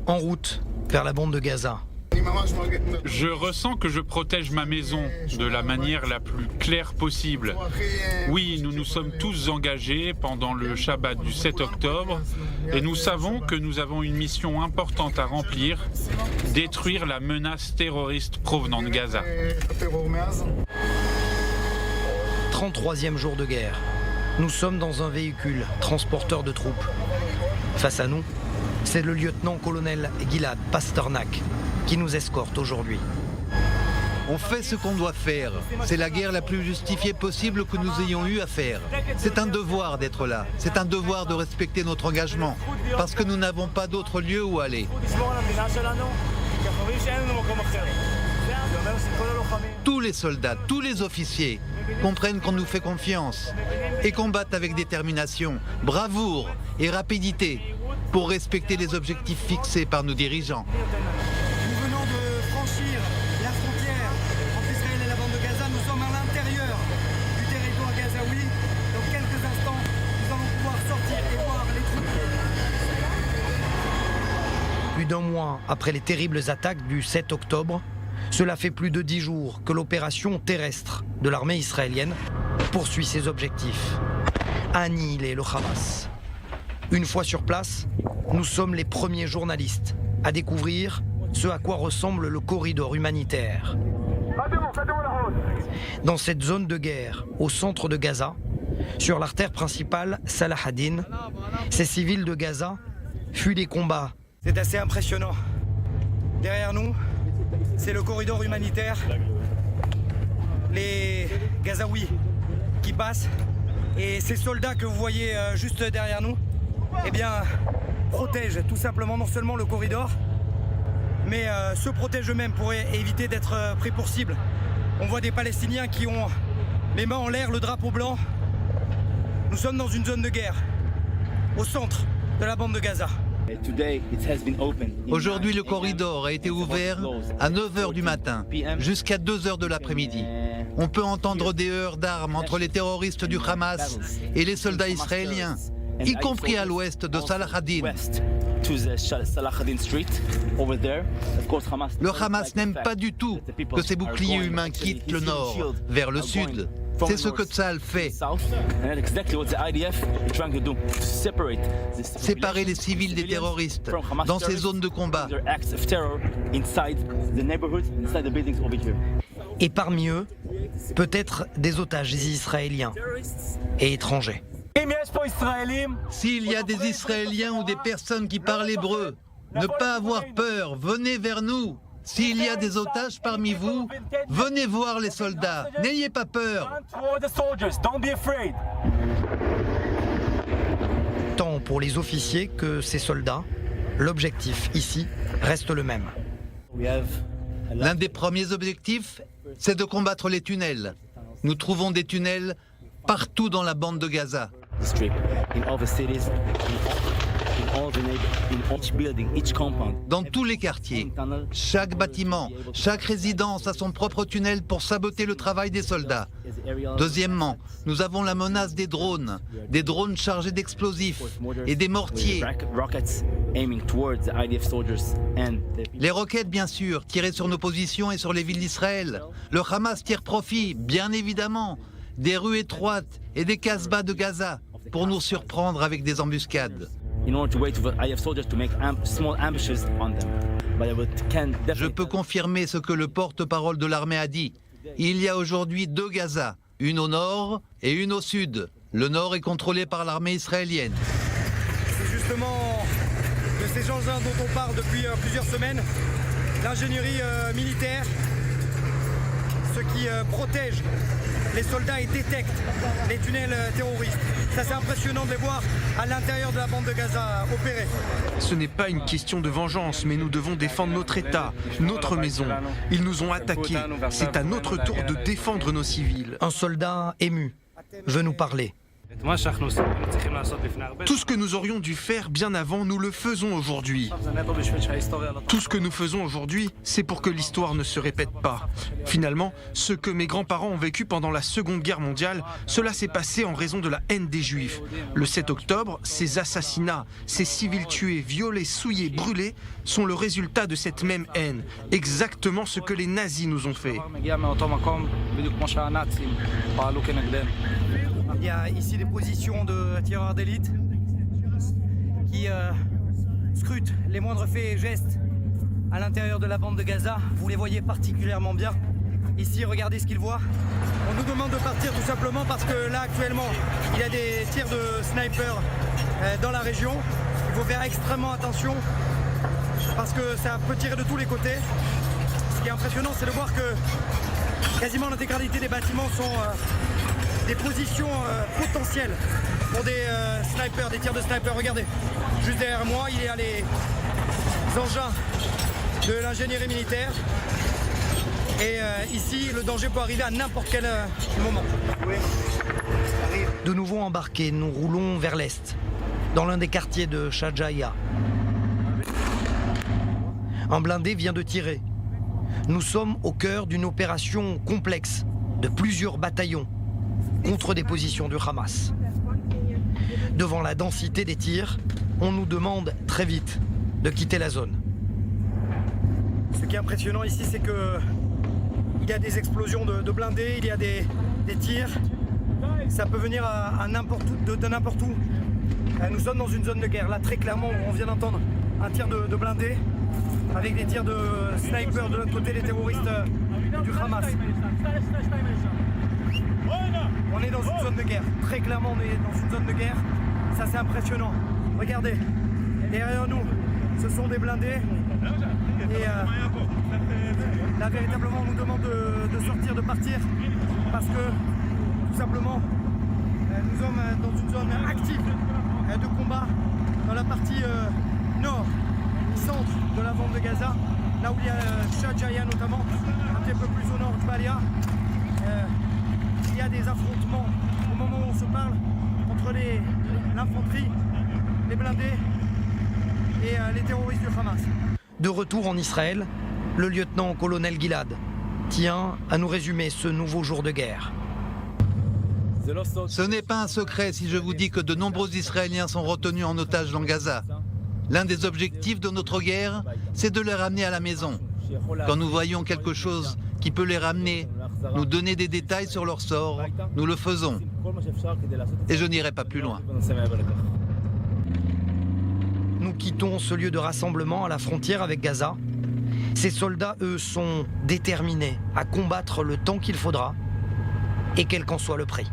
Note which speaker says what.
Speaker 1: En route vers la bande de Gaza.
Speaker 2: Je ressens que je protège ma maison de la manière la plus claire possible. Oui, nous nous sommes tous engagés pendant le Shabbat du 7 octobre et nous savons que nous avons une mission importante à remplir, détruire la menace terroriste provenant de Gaza.
Speaker 1: 33e jour de guerre. Nous sommes dans un véhicule transporteur de troupes. Face à nous, c'est le lieutenant-colonel Gilad Pasternak qui nous escorte aujourd'hui.
Speaker 3: On fait ce qu'on doit faire. C'est la guerre la plus justifiée possible que nous ayons eu à faire. C'est un devoir d'être là. C'est un devoir de respecter notre engagement. Parce que nous n'avons pas d'autre lieu où aller. Tous les soldats, tous les officiers comprennent qu'on nous fait confiance et combattent avec détermination, bravoure et rapidité pour respecter les objectifs fixés par nos dirigeants.
Speaker 4: Nous venons de franchir la frontière entre Israël et la bande de Gaza. Nous sommes à l'intérieur du territoire gazaoui. Dans quelques instants, nous allons pouvoir sortir et voir les troupes.
Speaker 1: Plus d'un mois après les terribles attaques du 7 octobre, cela fait plus de 10 jours que l'opération terrestre de l'armée israélienne poursuit ses objectifs. Annihiler le Hamas. Une fois sur place, nous sommes les premiers journalistes à découvrir ce à quoi ressemble le corridor humanitaire. Dans cette zone de guerre, au centre de Gaza, sur l'artère principale Salah ad-Din, ces civils de Gaza fuient les combats.
Speaker 4: C'est assez impressionnant. Derrière nous, c'est le corridor humanitaire. Les Gazaouis qui passent. Et ces soldats que vous voyez juste derrière nous, eh bien, protègent tout simplement non seulement le corridor, mais se protègent eux-mêmes pour éviter d'être pris pour cible. On voit des Palestiniens qui ont les mains en l'air, le drapeau blanc. Nous sommes dans une zone de guerre, au centre de la bande de Gaza.
Speaker 3: Aujourd'hui, le corridor a été ouvert à 9h du matin jusqu'à 2h de l'après-midi. On peut entendre des heurts d'armes entre les terroristes du Hamas et les soldats israéliens, y compris à l'ouest de Salah ad-Din. Le Hamas n'aime pas du tout que ces boucliers humains quittent le nord vers le sud. C'est ce que Tsahal fait. Séparer les civils des terroristes dans ces zones de combat.
Speaker 1: Et parmi eux, peut-être des otages israéliens et étrangers.
Speaker 3: S'il y a des Israéliens ou des personnes qui parlent hébreu, ne pas avoir peur, venez vers nous. S'il y a des otages parmi vous, venez voir les soldats, n'ayez pas peur.
Speaker 1: Tant pour les officiers que ces soldats, l'objectif ici reste le même.
Speaker 3: L'un des premiers objectifs, c'est de combattre les tunnels. Nous trouvons des tunnels partout dans la bande de Gaza. Dans tous les quartiers, chaque bâtiment, chaque résidence a son propre tunnel pour saboter le travail des soldats. Deuxièmement, nous avons la menace des drones chargés d'explosifs et des mortiers. Les roquettes, bien sûr, tirées sur nos positions et sur les villes d'Israël. Le Hamas tire profit, bien évidemment, des rues étroites et des casbahs de Gaza pour nous surprendre avec des embuscades. Je peux confirmer ce que le porte-parole de l'armée a dit. Il y a aujourd'hui 2 Gaza, une au nord et une au sud. Le nord est contrôlé par l'armée israélienne.
Speaker 4: C'est justement de ces engins dont on parle depuis plusieurs semaines, l'ingénierie militaire, ce qui protège les soldats et détectent les tunnels terroristes. Ça, c'est impressionnant de les voir à l'intérieur de la bande de Gaza opérer.
Speaker 5: Ce n'est pas une question de vengeance, mais nous devons défendre notre État, notre maison. Ils nous ont attaqués. C'est à notre tour de défendre nos civils.
Speaker 1: Un soldat ému veut nous parler.
Speaker 5: Tout ce que nous aurions dû faire bien avant, nous le faisons aujourd'hui. Tout ce que nous faisons aujourd'hui, c'est pour que l'histoire ne se répète pas. Finalement, ce que mes grands-parents ont vécu pendant la Seconde Guerre mondiale, cela s'est passé en raison de la haine des Juifs. Le 7 octobre, ces assassinats, ces civils tués, violés, souillés, brûlés, sont le résultat de cette même haine. Exactement ce que les nazis nous ont fait.
Speaker 4: Il y a ici des positions de tireurs d'élite qui scrutent les moindres faits et gestes à l'intérieur de la bande de Gaza. Vous les voyez particulièrement bien. Ici, regardez ce qu'ils voient. On nous demande de partir tout simplement parce que là, actuellement, il y a des tirs de snipers dans la région. Il faut faire extrêmement attention parce que ça peut tirer de tous les côtés. Ce qui est impressionnant, c'est de voir que quasiment l'intégralité des bâtiments sont des positions potentielles pour des snipers, des tirs de snipers. Regardez, juste derrière moi, il y a les engins de l'ingénierie militaire. Et ici, le danger peut arriver à n'importe quel moment.
Speaker 1: De nouveau embarqués, nous roulons vers l'est, dans l'un des quartiers de Shajaya. Un blindé vient de tirer. Nous sommes au cœur d'une opération complexe de plusieurs bataillons contre des positions du Hamas. Devant la densité des tirs, on nous demande très vite de quitter la zone.
Speaker 4: Ce qui est impressionnant ici, c'est que il y a des explosions de blindés, il y a des tirs. Ça peut venir à n'importe où, de n'importe où. Nous sommes dans une zone de guerre. Là, très clairement, on vient d'entendre un tir de blindé avec des tirs de snipers de l'autre côté, les terroristes du Hamas. On est dans une zone de guerre. Très clairement, on est dans une zone de guerre. Ça, c'est impressionnant. Regardez, derrière nous, ce sont des blindés. Et là, véritablement, on nous demande de sortir, de partir. Parce que, tout simplement, nous sommes dans une zone active de combat dans la partie nord, centre de la bande de Gaza. Là où il y a Shajaya notamment, un petit peu plus au nord de Balia. Il y a des affrontements au moment où on se parle entre l'infanterie, les blindés et les terroristes du Hamas.
Speaker 1: De retour en Israël, le lieutenant-colonel Gilad tient à nous résumer ce nouveau jour de guerre.
Speaker 3: Ce n'est pas un secret si je vous dis que de nombreux Israéliens sont retenus en otage dans Gaza. L'un des objectifs de notre guerre, c'est de les ramener à la maison. Quand nous voyons quelque chose qui peut les ramener, nous donner des détails sur leur sort, nous le faisons. Et je n'irai pas plus loin.
Speaker 1: Nous quittons ce lieu de rassemblement à la frontière avec Gaza. Ces soldats, eux, sont déterminés à combattre le temps qu'il faudra, et quel qu'en soit le prix.